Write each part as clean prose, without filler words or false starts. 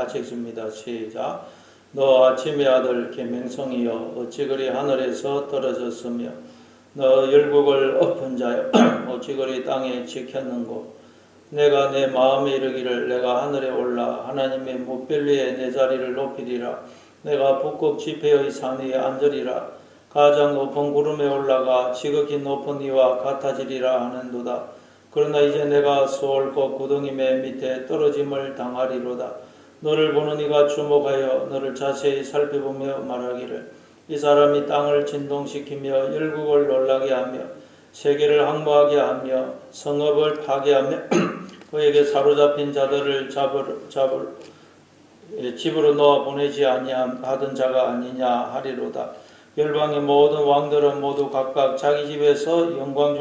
같이 읽습니다. 시작. 너 아침의 아들 계명성이여 어찌 그리 하늘에서 떨어졌으며 너 열국을 엎은 자여 어찌 그리 땅에 지켰는고 내가 내 마음에 이르기를 내가 하늘에 올라 하나님의 무별 위에 내 자리를 높이리라. 내가 북극 지폐의 산 위에 앉으리라. 가장 높은 구름에 올라가 지극히 높은 이와 같아지리라 하는도다. 그러나 이제 내가 수월 곧 구덩이 맨 밑에 떨어짐을 당하리로다. 너를 보는 이가 주목하여 너를 자세히 살펴보며 말하기를 이 사람이 땅을 진동시키며 열국을 놀라게 하며 세계를 항모하게 하며 성읍을 파괴하며 그에게 사로잡힌 자들을 집으로 놓아 보내지 아니하던 자가 아니냐 하리로다. 열방의 모든 왕들은 모두 각각 자기 집에서 영광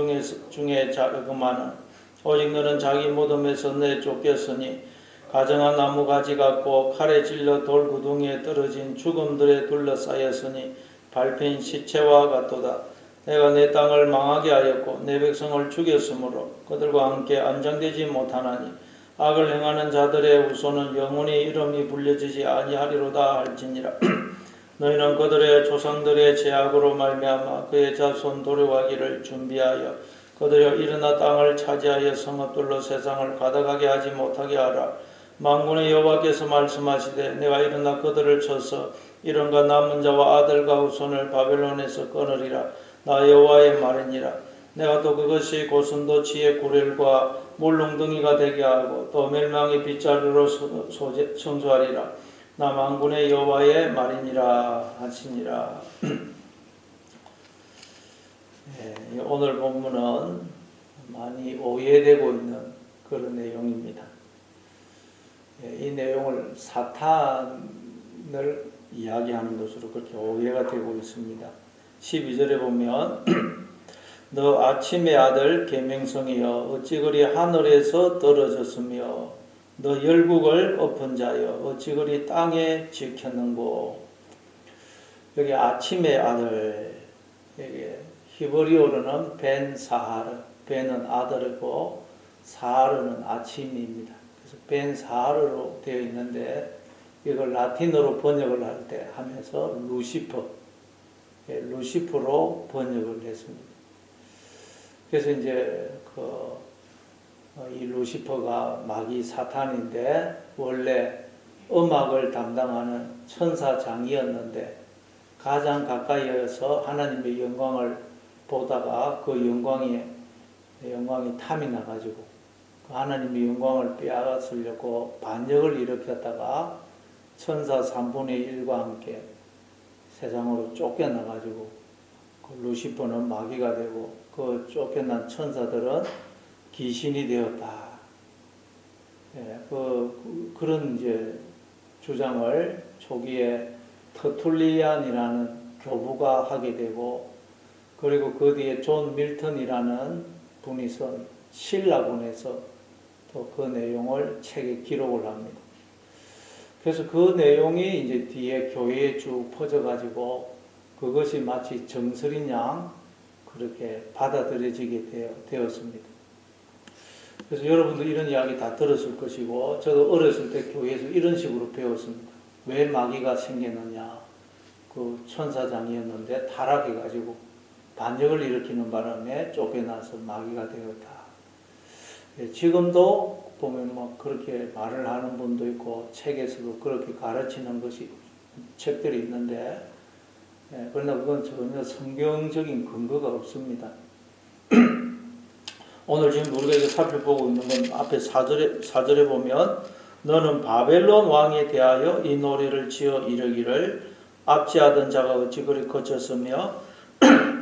중에 자그마는 오직 너는 자기 무덤에서 내쫓겼으니 가정한 나무 가지 같고 칼에 찔려 돌 구덩이에 떨어진 죽음들에 둘러싸였으니 밟힌 시체와 같도다. 내가 내 땅을 망하게 하였고 내 백성을 죽였으므로 그들과 함께 안정되지 못하나니 악을 행하는 자들의 후손은 영원히 이름이 불려지지 아니하리로다 할지니라. 너희는 그들의 조상들의 죄악으로 말미암아 그의 자손 도래하기를 준비하여 그들여 일어나 땅을 차지하여 성읍들로 세상을 가득하게 하지 못하게 하라. 만군의 여호와께서 말씀하시되 내가 일어나 그들을 쳐서 이른과 남은 자와 아들과 후손을 바벨론에서 끊으리라. 나 여호와의 말이니라. 내가 또 그것이 고슴도치의 구렐과 물롱덩이가 되게 하고 또 멸망의 빗자루로 청소하리라. 나 만군의 여호와의 말이니라 하시니라. 오늘 본문은 많이 오해되고 있는 그런 내용입니다. 이 내용을 사탄을 이야기하는 것으로 그렇게 오해가 되고 있습니다. 12절에 보면 너 아침의 아들 계명성이여 어찌 그리 하늘에서 떨어졌으며 너 열국을 엎은 자여 어찌 그리 땅에 지켰는고. 여기 아침의 아들, 여기 히브리어로는 벤 사하르, 벤은 아들이고 사하르는 아침입니다. 그래서 벤 사하르로 되어 있는데 이걸 라틴어로 번역을 할 때 하면서 루시퍼로 번역을 했습니다. 그래서 이제 이 루시퍼가 마귀 사탄인데 원래 음악을 담당하는 천사장이었는데 가장 가까이에서 하나님의 영광을 보다가 그 영광이 탐이 나가지고 하나님의 영광을 빼앗으려고 반역을 일으켰다가 천사 3분의 1과 함께 세상으로 쫓겨나가지고 그 루시퍼는 마귀가 되고 그 쫓겨난 천사들은 귀신이 되었다. 그런 이제 주장을 초기에 터툴리안이라는 교부가 하게 되고 그리고 그 뒤에 존 밀턴이라는 분이 쓴 신라본에서 또 그 내용을 책에 기록을 합니다. 그래서 그 내용이 이제 뒤에 교회에 쭉 퍼져가지고 그것이 마치 정설인 양 그렇게 받아들여지게 되었습니다. 그래서 여러분도 이런 이야기 다 들었을 것이고 저도 어렸을 때 교회에서 이런 식으로 배웠습니다. 왜 마귀가 생겼느냐. 그 천사장이었는데 타락해가지고 반역을 일으키는 바람에 쫓겨나서 마귀가 되었다. 지금도 보면 뭐 그렇게 말을 하는 분도 있고 책에서도 그렇게 가르치는 것이 책들이 있는데 그러나 그건 전혀 성경적인 근거가 없습니다. 오늘 지금 우리가 살펴보고 있는 건 앞에 4절에 보면 너는 바벨론 왕에 대하여 이 노래를 지어 이르기를 압제하던 자가 어찌 그리 거쳤으며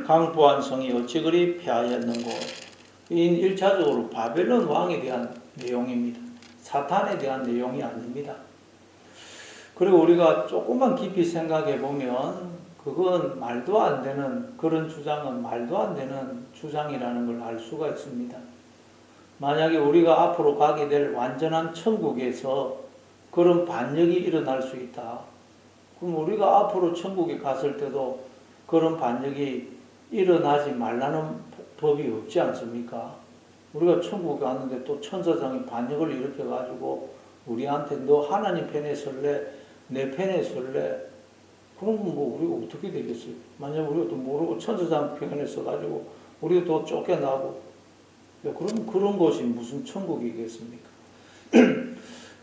강포한 성이 어찌 그리 패하였는고. 이 1차적으로 바벨론 왕에 대한 내용입니다. 사탄에 대한 내용이 아닙니다. 그리고 우리가 조금만 깊이 생각해 보면 그건 말도 안 되는, 그런 주장은 말도 안 되는 주장이라는 걸 알 수가 있습니다. 만약에 우리가 앞으로 가게 될 완전한 천국에서 그런 반역이 일어날 수 있다. 그럼 우리가 앞으로 천국에 갔을 때도 그런 반역이 일어나지 말라는 법이 없지 않습니까? 우리가 천국에 갔는데 또 천사장이 반역을 일으켜가지고 우리한테 너 하나님 편에 설래? 내 편에 설래? 그러면 뭐 우리가 어떻게 되겠어요? 만약 우리가 또 모르고 천사장 편에 서가지고 우리가 또 쫓겨나고, 그럼 그런 곳이 무슨 천국이겠습니까?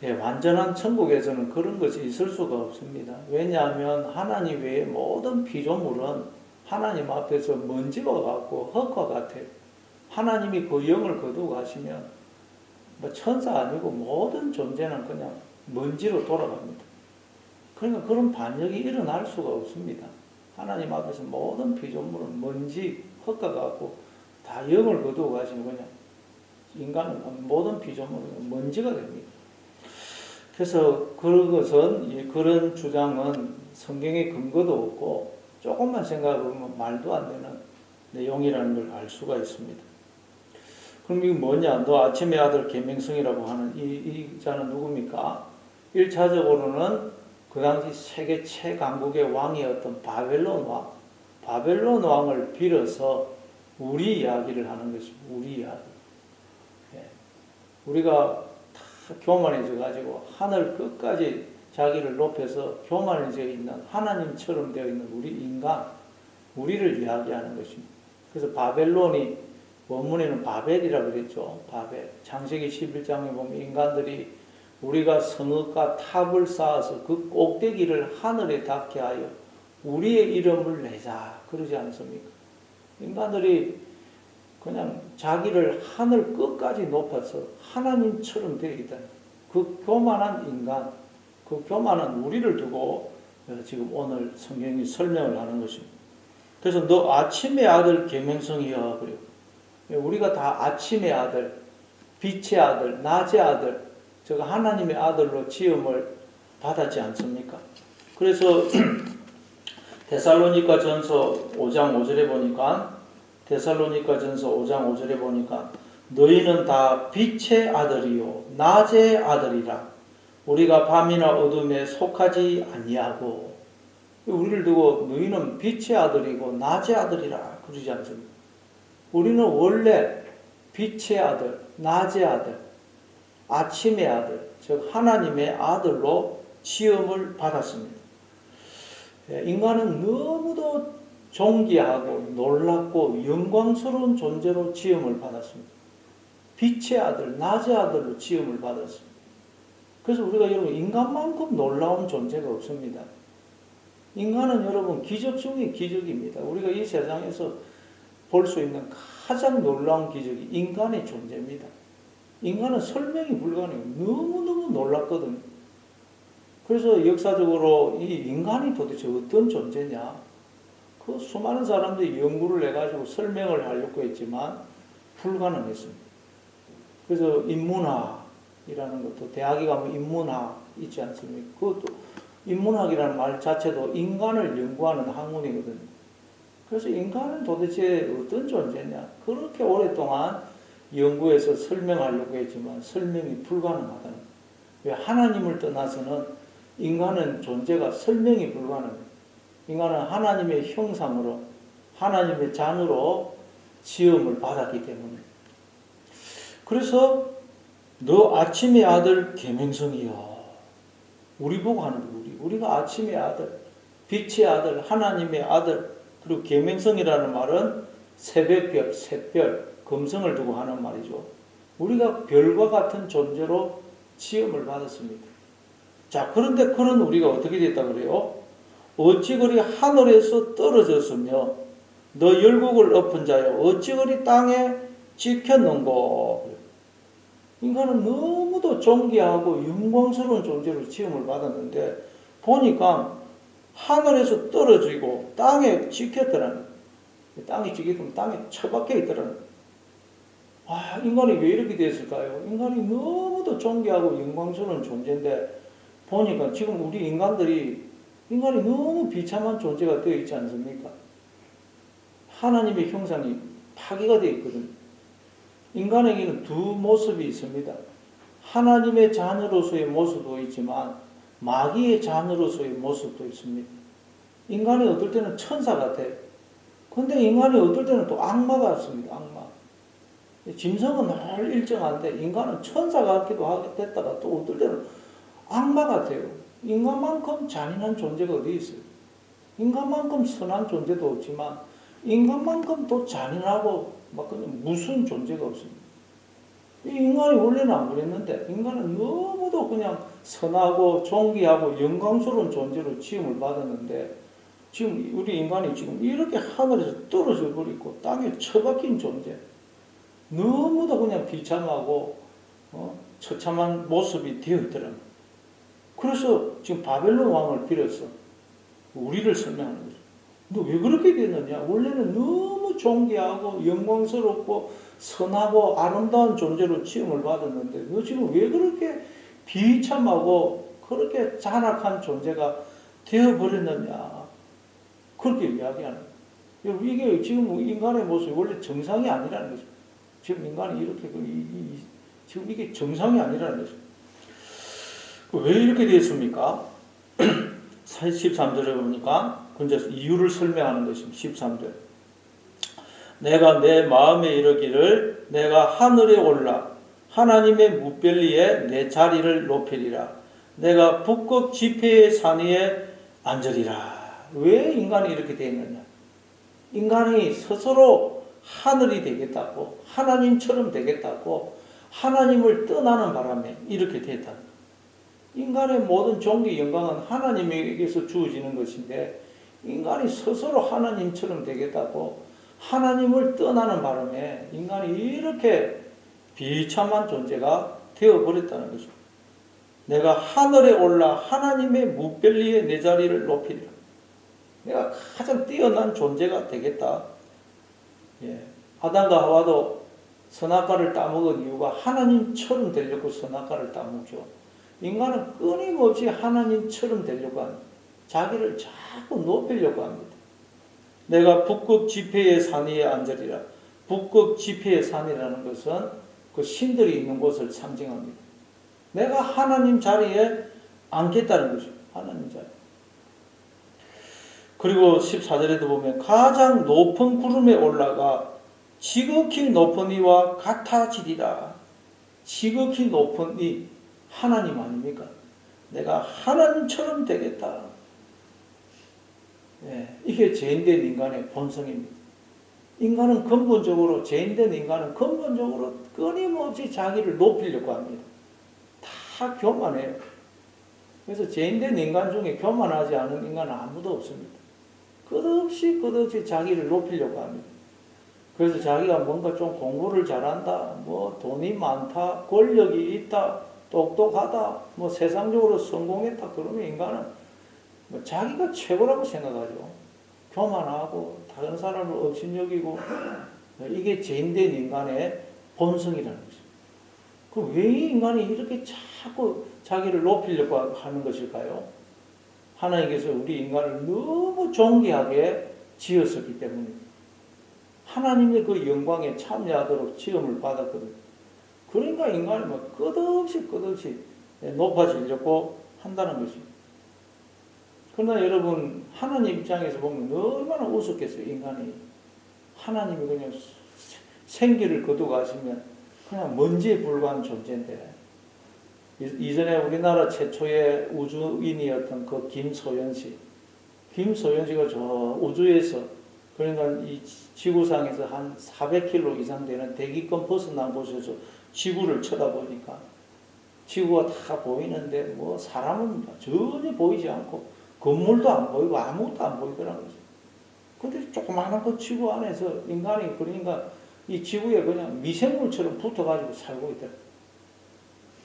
예, 완전한 천국에서는 그런 것이 있을 수가 없습니다. 왜냐하면 하나님 외의 모든 피조물은 하나님 앞에서 먼지와 같고 흙과 같아요. 하나님이 그 영을 거두고 가시면 뭐 천사 아니고 모든 존재는 그냥 먼지로 돌아갑니다. 그러니까 그런 반역이 일어날 수가 없습니다. 하나님 앞에서 모든 피조물은 먼지, 흙과 같고 다 영을 거두고 가시면 그냥 인간은 모든 피조물은 먼지가 됩니다. 그래서 그런 주장은 성경에 근거도 없고 조금만 생각해보면 말도 안 되는 내용이라는 걸 알 수가 있습니다. 그럼 이게 뭐냐? 너 아침의 아들 계명성이라고 하는 이 자는 누굽니까? 1차적으로는 그 당시 세계 최강국의 왕이었던 바벨론 왕을 빌어서 우리 이야기를 하는 것입니다. 우리 이야기. 예. 우리가 다 교만해져 가지고 하늘 끝까지 자기를 높여서 교만해져 있는 하나님처럼 되어 있는 우리 인간, 우리를 이야기하는 것입니다. 그래서 바벨론이 원문에는 바벨이라고 그랬죠. 바벨. 창세기 11장에 보면 인간들이 우리가 성읍과 탑을 쌓아서 그 꼭대기를 하늘에 닿게 하여 우리의 이름을 내자 그러지 않습니까? 인간들이 그냥 자기를 하늘 끝까지 높아서 하나님처럼 되어 있다. 그 교만한 인간, 그 교만한 우리를 두고 지금 오늘 성경이 설명을 하는 것입니다. 그래서 너 아침의 아들 계명성이여. 그리고 우리가 다 아침의 아들, 빛의 아들, 낮의 아들, 제가 하나님의 아들로 지음을 받았지 않습니까? 그래서 데살로니가 전서 5장 5절에 보니까 너희는 다 빛의 아들이요 낮의 아들이라. 우리가 밤이나 어둠에 속하지 아니하고. 우리를 두고 너희는 빛의 아들이고 낮의 아들이라 그러지 않습니까? 우리는 원래 빛의 아들, 낮의 아들, 아침의 아들, 즉 하나님의 아들로 지음을 받았습니다. 인간은 너무도 존귀하고 놀랍고 영광스러운 존재로 지음을 받았습니다. 빛의 아들, 낮의 아들로 지음을 받았습니다. 그래서 우리가 여러분 인간만큼 놀라운 존재가 없습니다. 인간은 여러분 기적 중에 기적입니다. 우리가 이 세상에서 볼 수 있는 가장 놀라운 기적이 인간의 존재입니다. 인간은 설명이 불가능해요. 너무너무 놀랍거든요. 그래서 역사적으로 이 인간이 도대체 어떤 존재냐? 그 수많은 사람들이 연구를 해가지고 설명을 하려고 했지만 불가능했습니다. 그래서 인문학이라는 것도 대학에 가면 인문학 있지 않습니까? 그것도 인문학이라는 말 자체도 인간을 연구하는 학문이거든요. 그래서 인간은 도대체 어떤 존재냐? 그렇게 오랫동안 연구해서 설명하려고 했지만 설명이 불가능하다는 거예요. 왜? 하나님을 떠나서는 인간은 존재가 설명이 불가능해요. 인간은 하나님의 형상으로 하나님의 자녀로 지음을 받았기 때문에. 그래서 너 아침의 아들 계명성이여. 우리 보고 하는 거예요. 우리가 아침의 아들, 빛의 아들, 하나님의 아들. 그리고 계명성이라는 말은 새벽별, 샛별, 금성을 두고 하는 말이죠. 우리가 별과 같은 존재로 지음을 받았습니다. 자, 그런데 그런 우리가 어떻게 됐다 그래요? 어찌 그리 하늘에서 떨어졌으며 너 열국을 엎은 자여 어찌 그리 땅에 찍혔는고. 인간은 너무도 존귀하고 영광스러운 존재로 지음을 받았는데 보니까 하늘에서 떨어지고 땅에 찍혔더라는 거예요. 땅에 찍히면 땅에 처박혀 있더라는 거예요. 아, 인간이 왜 이렇게 됐을까요? 인간이 너무도 존귀하고 영광스러운 존재인데 보니까 지금 우리 인간이 너무 비참한 존재가 되어 있지 않습니까? 하나님의 형상이 파괴가 되어 있거든요. 인간에게는 두 모습이 있습니다. 하나님의 자녀로서의 모습도 있지만 마귀의 자녀로서의 모습도 있습니다. 인간이 어떨 때는 천사 같아요. 근데 인간이 어떨 때는 또 악마 같습니다. 악마. 짐승은 늘 일정한데 인간은 천사 같기도 됐다가 또 어떨 때는 악마 같아요. 인간만큼 잔인한 존재가 어디 있어요? 인간만큼 선한 존재도 없지만 인간만큼 또 잔인하고 막 그냥 무슨 존재가 없습니다. 이 인간이 원래는 안 그랬는데 인간은 너무도 그냥 선하고 존귀하고 영광스러운 존재로 지음을 받았는데 지금 우리 인간이 지금 이렇게 하늘에서 떨어져 버리고 땅에 처박힌 존재, 너무도 그냥 비참하고 처참한 모습이 되어 있더라고요. 그래서 지금 바벨론 왕을 빌어서 우리를 설명하는 거죠. 너 왜 그렇게 됐느냐? 원래는 너무 존귀하고 영광스럽고 선하고 아름다운 존재로 지음을 받았는데 너 지금 왜 그렇게 비참하고 그렇게 잔악한 존재가 되어버렸느냐? 그렇게 이야기하는 거예요. 여러분, 이게 지금 인간의 모습이 원래 정상이 아니라는 거죠. 지금 인간이 이렇게 지금 이게 정상이 아니라는 거죠. 왜 이렇게 되었습니까? 13절에 보니까 근데 이유를 설명하는 것입니다. 13절. 내가 내 마음에 이르기를 내가 하늘에 올라 하나님의 뭇별리에 내 자리를 높이리라. 내가 북극 지폐의 산 위에 앉으리라. 왜 인간이 이렇게 되었느냐? 인간이 스스로 하늘이 되겠다고, 하나님처럼 되겠다고 하나님을 떠나는 바람에 이렇게 됐다. 인간의 모든 존귀 영광은 하나님에게서 주어지는 것인데 인간이 스스로 하나님처럼 되겠다고 하나님을 떠나는 바람에 인간이 이렇게 비참한 존재가 되어버렸다는 것입니다. 내가 하늘에 올라 하나님의 뭇별리에 내 자리를 높이리라. 내가 가장 뛰어난 존재가 되겠다. 아담과 하와도 선악과를 따먹은 이유가 하나님처럼 되려고 선악과를 따먹죠. 인간은 끊임없이 하나님처럼 되려고 합니다. 자기를 자꾸 높이려고 합니다. 내가 북극 지폐의 산 위에 앉으리라. 북극 지폐의 산이라는 것은 그 신들이 있는 곳을 상징합니다. 내가 하나님 자리에 앉겠다는 것입니다. 하나님 자리. 그리고 14절에도 보면 가장 높은 구름에 올라가 지극히 높은 이와 같아지리라. 지극히 높은 이 하나님 아닙니까? 내가 하나님처럼 되겠다. 이게 죄인된 인간의 본성입니다. 인간은 근본적으로, 죄인된 인간은 근본적으로 끊임없이 자기를 높이려고 합니다. 다 교만해요. 그래서 죄인된 인간 중에 교만하지 않은 인간은 아무도 없습니다. 끝없이 자기를 높이려고 합니다. 그래서 자기가 뭔가 좀 공부를 잘한다, 뭐 돈이 많다, 권력이 있다, 똑똑하다, 뭐 세상적으로 성공했다, 그러면 인간은 뭐 자기가 최고라고 생각하죠. 교만하고 다른 사람을 업신여기고, 이게 죄인된 인간의 본성이라는 것입니다. 그럼 왜 인간이 이렇게 자꾸 자기를 높이려고 하는 것일까요? 하나님께서 우리 인간을 너무 존귀하게 지었었기 때문입니다. 하나님의 그 영광에 참여하도록 지음을 받았거든요. 그러니까 인간이 뭐 끝없이 높아지려고 한다는 것입니다. 그러나 여러분, 하나님 입장에서 보면 얼마나 우습겠어요, 인간이. 하나님이 그냥 생기를 거두가시면 그냥 먼지에 불과한 존재인데, 이전에 우리나라 최초의 우주인이었던 그 김소연 씨가 저 우주에서, 그러니까 이 지구상에서 한 400km 이상 되는 대기권 벗어난 곳에서 지구를 쳐다보니까 지구가 다 보이는데 뭐 사람은 전혀 보이지 않고 건물도 안 보이고 아무것도 안 보이더라는 거죠. 근데 조그마한 그 지구 안에서 인간이, 그러니까 이 지구에 그냥 미생물처럼 붙어가지고 살고 있더라.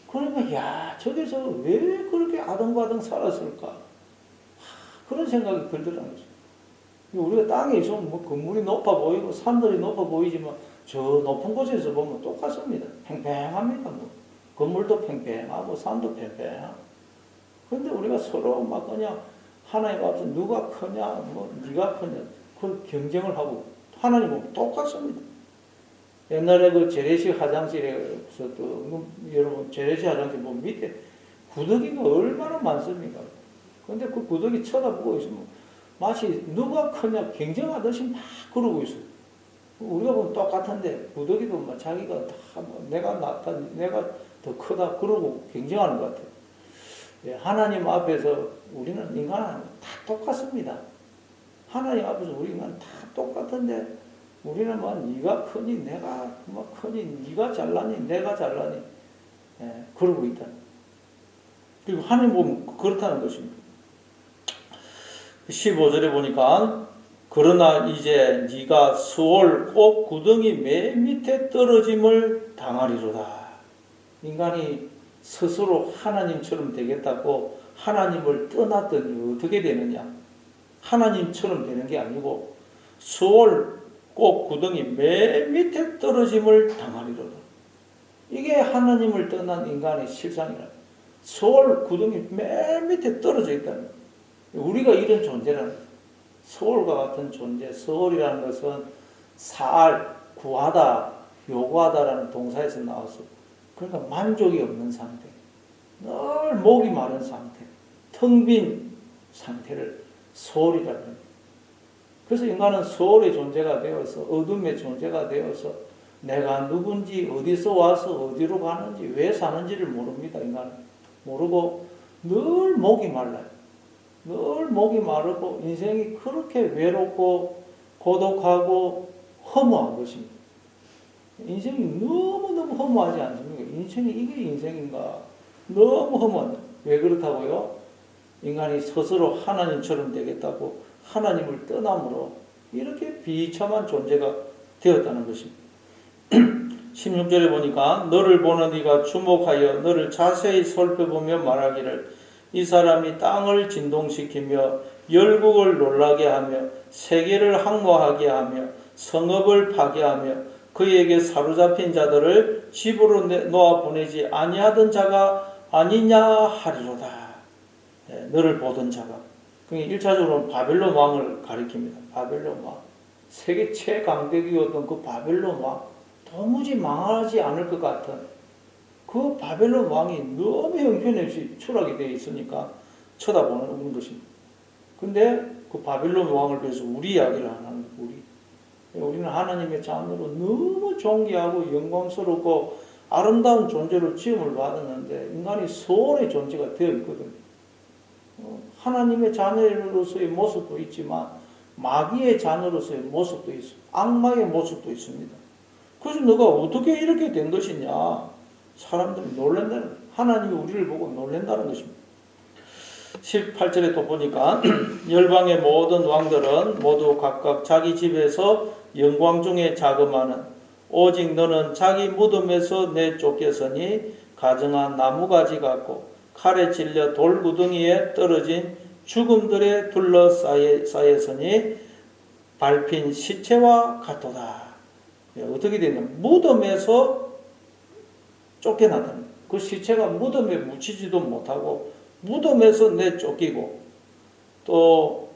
그러니까 야, 저기서 왜 그렇게 아등바등 살았을까? 그런 생각이 들더라는 거죠. 우리가 땅에 있으면 뭐 건물이 높아 보이고 산들이 높아 보이지만 저 높은 곳에서 보면 똑같습니다. 팽팽합니다. 뭐 건물도 팽팽하고 산도 팽팽하고. 그런데 우리가 서로 막 그냥 하나님 앞에서 누가 크냐, 뭐 네가 크냐, 그 경쟁을 하고 하나님은 똑같습니다. 옛날에 그 재래식 화장실에서도 여러분 재래식 화장실 보면 밑에 구더기가 얼마나 많습니까? 근데 그 구더기 쳐다보고 있으면 마치 누가 크냐 경쟁하듯이 막 그러고 있어요. 우리가 보면 똑같은데 구더기도 막 자기가 다 내가 낫다, 내가 더 크다 그러고 경쟁하는 것 같아요. 예, 하나님 앞에서 우리는 인간은 다 똑같습니다. 하나님 앞에서 우리 인간 다 똑같은데 우리는 뭐 네가 크니 내가 뭐 크니 네가 잘나니 내가 잘나니 예, 그러고 있다. 그리고 하나님 보면 그렇다는 것입니다. 15절에 보니까 그러나 이제 네가 수월 꼭 구덩이 맨 밑에 떨어짐을 당하리로다. 인간이 스스로 하나님처럼 되겠다고 하나님을 떠났더니 어떻게 되느냐? 하나님처럼 되는 게 아니고 수월 꼭 구덩이 맨 밑에 떨어짐을 당하리로다. 이게 하나님을 떠난 인간의 실상이라. 수월 구덩이 맨 밑에 떨어져 있다는 거예요. 우리가 이런 존재라는 거예요. 서울과 같은 존재, 서울이라는 것은 살, 구하다, 요구하다라는 동사에서 나와서 그러니까 만족이 없는 상태, 늘 목이 마른 상태, 텅 빈 상태를 서울이라는 거예요. 그래서 인간은 서울의 존재가 되어서 어둠의 존재가 되어서 내가 누군지 어디서 와서 어디로 가는지 왜 사는지를 모릅니다. 인간은 모르고 늘 목이 말라요. 늘 목이 마르고 인생이 그렇게 외롭고 고독하고 허무한 것입니다. 인생이 너무너무 허무하지 않습니까? 인생이 이게 인생인가? 너무 허무하다. 왜 그렇다고요? 인간이 스스로 하나님처럼 되겠다고 하나님을 떠남으로 이렇게 비참한 존재가 되었다는 것입니다. 16절에 보니까 너를 보는 이가 주목하여 너를 자세히 살펴보며 말하기를 이 사람이 땅을 진동시키며 열국을 놀라게 하며 세계를 항모하게 하며 성읍을 파괴하며 그에게 사로잡힌 자들을 집으로 놓아 보내지 아니하던 자가 아니냐 하리로다. 네, 너를 보던 자가. 그러니까 1차적으로는 바벨론 왕을 가리킵니다. 바벨론 왕. 세계 최강대국이었던 그 바벨론 왕. 도무지 망하지 않을 것 같은 그 바벨론 왕이 너무 형편없이 추락이 되어 있으니까 쳐다보는 것입니다. 근데 그 바벨론 왕을 위해서 우리 이야기를 하는 우리. 우리는 하나님의 자녀로 너무 존귀하고 영광스럽고 아름다운 존재로 지음을 받았는데 인간이 소원의 존재가 되어 있거든요. 하나님의 자녀로서의 모습도 있지만 마귀의 자녀로서의 모습도 있습니다. 악마의 모습도 있습니다. 그래서 너가 어떻게 이렇게 된 것이냐? 사람들이 놀란다는, 하나님이 우리를 보고 놀란다는 것입니다. 18절에 또 보니까 열방의 모든 왕들은 모두 각각 자기 집에서 영광 중에 자금하는 오직 너는 자기 무덤에서 내쫓겼으니 가정한 나무가지 같고 칼에 찔려 돌구덩이에 떨어진 죽음들에 둘러싸였으니 밟힌 시체와 같도다. 어떻게 되냐? 무덤에서 쫓겨나다는 그 시체가 무덤에 묻히지도 못하고 무덤에서 내쫓기고 또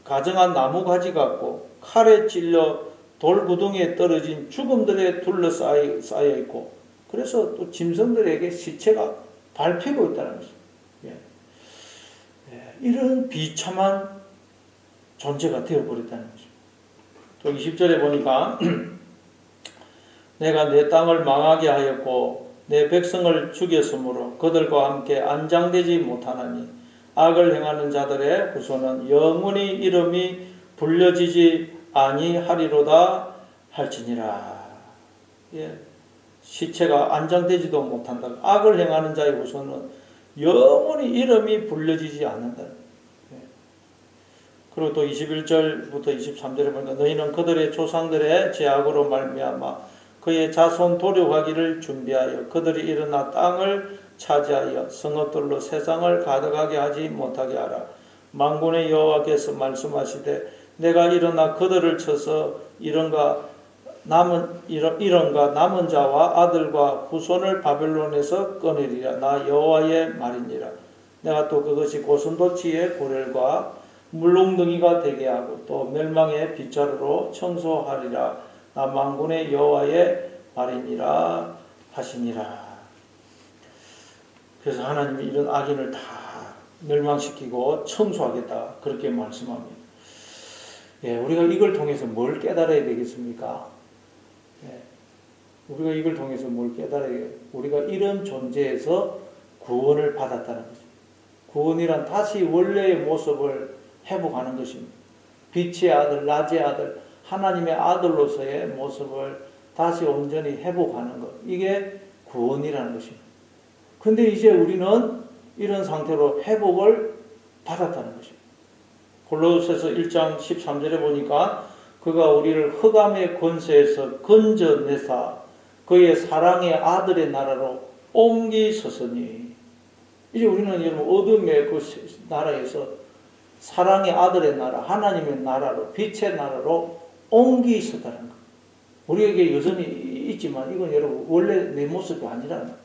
가정한 나무가지 같고 칼에 찔려 돌구덩이에 떨어진 죽음들에 둘러싸여 있고 그래서 또 짐승들에게 시체가 밟히고 있다는 것입니다. 이런 비참한 존재가 되어버렸다는 것입니다. 또 20절에 보니까 내가 내 땅을 망하게 하였고 내 백성을 죽였으므로 그들과 함께 안장되지 못하나니 악을 행하는 자들의 후손은 영원히 이름이 불려지지 아니하리로다 할지니라. 시체가 안장되지도 못한다. 악을 행하는 자의 후손은 영원히 이름이 불려지지 않는다. 그리고 또 21절부터 23절에 보니까 너희는 그들의 조상들의 죄악으로 말미암아 그의 자손 도륙하기를 준비하여 그들이 일어나 땅을 차지하여 성읍들로 세상을 가득하게 하지 못하게 하라. 만군의 여호와께서 말씀하시되 내가 일어나 그들을 쳐서 이런가 남은 자와 아들과 후손을 바벨론에서 꺼내리라. 나 여호와의 말이니라. 내가 또 그것이 고슴도치의 고렐과 물롱덩이가 되게 하고 또 멸망의 빗자루로 청소하리라. 나 만군의 여호와의 말이니라 하시니라. 그래서 하나님이 이런 악인을 다 멸망시키고 청소하겠다 그렇게 말씀합니다. 우리가 이걸 통해서 뭘 깨달아야 되겠습니까? 우리가 이걸 통해서 뭘 깨달아야 되겠습니까? 우리가 이런 존재에서 구원을 받았다는 거죠. 구원이란 다시 원래의 모습을 회복하는 것입니다. 빛의 아들, 낮의 아들, 하나님의 아들로서의 모습을 다시 온전히 회복하는 것. 이게 구원이라는 것입니다. 근데 이제 우리는 이런 상태로 회복을 받았다는 것입니다. 골로새서 1장 13절에 보니까 그가 우리를 흑암의 권세에서 건져내사 그의 사랑의 아들의 나라로 옮기셨으니, 이제 우리는 여러분 어둠의 그 나라에서 사랑의 아들의 나라, 하나님의 나라로, 빛의 나라로 옮기셨다는 것. 우리에게 여전히 있지만 이건 여러분 원래 내 모습이 아니라는 거예요.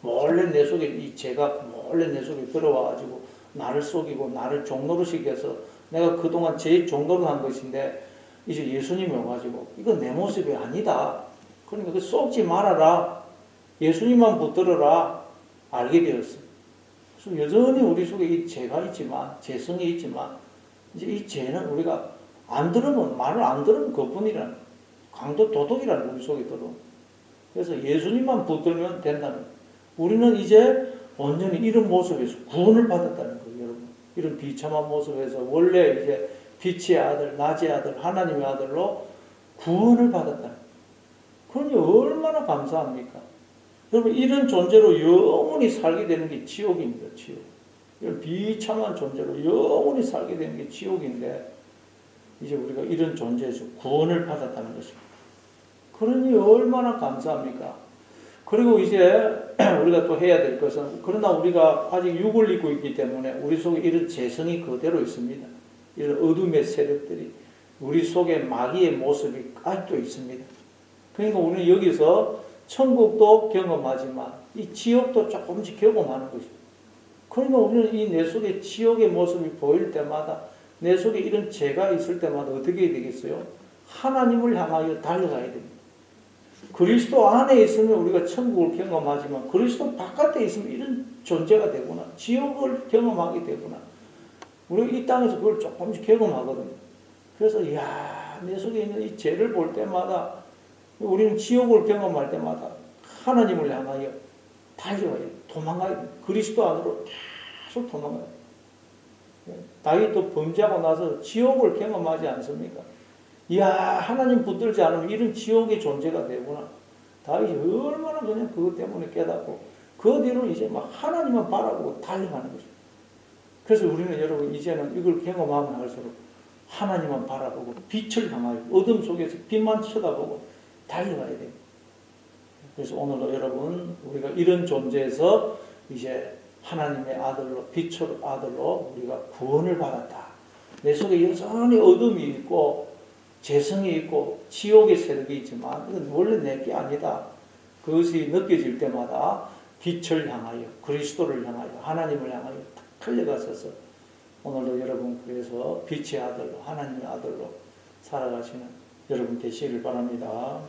원래 내 속에 이 죄가 원래 내 속에 들어와가지고 나를 속이고 나를 종노릇시게 해서 내가 그동안 제 종노릇 한 것인데, 이제 예수님이 와가지고 이건 내 모습이 아니다. 그러니까 그 속지 말아라. 예수님만 붙들어라. 알게 되었어요. 그래서 여전히 우리 속에 이 죄가 있지만, 죄성이 있지만, 이제 이 죄는 우리가 안 들으면, 말을 안 들으면 그뿐이라는, 강도 도덕이라는 우리 속에 들어. 그래서 예수님만 붙들면 된다는. 우리는 이제 온전히 이런 모습에서 구원을 받았다는 거예요, 여러분. 이런 비참한 모습에서 원래 이제 빛의 아들, 낮의 아들, 하나님의 아들로 구원을 받았다는 거예요. 그러니 얼마나 감사합니까? 여러분, 이런 존재로 영원히 살게 되는 게 지옥입니다, 지옥. 이런 비참한 존재로 영원히 살게 되는 게 지옥인데, 이제 우리가 이런 존재에서 구원을 받았다는 것입니다. 그러니 얼마나 감사합니까? 그리고 이제 우리가 또 해야 될 것은, 그러나 우리가 아직 육을 입고 있기 때문에 우리 속에 이런 재성이 그대로 있습니다. 이런 어둠의 세력들이 우리 속에 마귀의 모습이 아직도 있습니다. 그러니까 우리는 여기서 천국도 경험하지만 이 지옥도 조금씩 경험하는 것입니다. 그러니까 우리는 이 내 속에 지옥의 모습이 보일 때마다, 내 속에 이런 죄가 있을 때마다 어떻게 해야 되겠어요? 하나님을 향하여 달려가야 됩니다. 그리스도 안에 있으면 우리가 천국을 경험하지만 그리스도 바깥에 있으면 이런 존재가 되구나. 지옥을 경험하게 되구나. 우리가 이 땅에서 그걸 조금씩 경험하거든요. 그래서 내 속에 있는 이 죄를 볼 때마다, 우리는 지옥을 경험할 때마다 하나님을 향하여 달려가야 돼요. 도망가야 돼요. 그리스도 안으로 계속 도망가야 돼요. 다윗도 범죄하고 나서 지옥을 경험하지 않습니까? 하나님 붙들지 않으면 이런 지옥의 존재가 되구나. 다윗이 얼마나 그냥 그것 때문에 깨닫고 그 뒤로 이제 막 하나님만 바라보고 달려가는 거죠. 그래서 우리는 여러분 이제는 이걸 경험하면 할수록 하나님만 바라보고 빛을 향하여 어둠 속에서 빛만 쳐다보고 달려가야 돼요. 그래서 오늘도 여러분 우리가 이런 존재에서 이제 하나님의 아들로, 빛의 아들로 우리가 구원을 받았다. 내 속에 여전히 어둠이 있고 재성이 있고 지옥의 세력이 있지만 이건 원래 내게 아니다. 그것이 느껴질 때마다 빛을 향하여, 그리스도를 향하여, 하나님을 향하여 달려갔어서 오늘도 여러분 그래서 빛의 아들로, 하나님의 아들로 살아가시는 여러분 되시기를 바랍니다.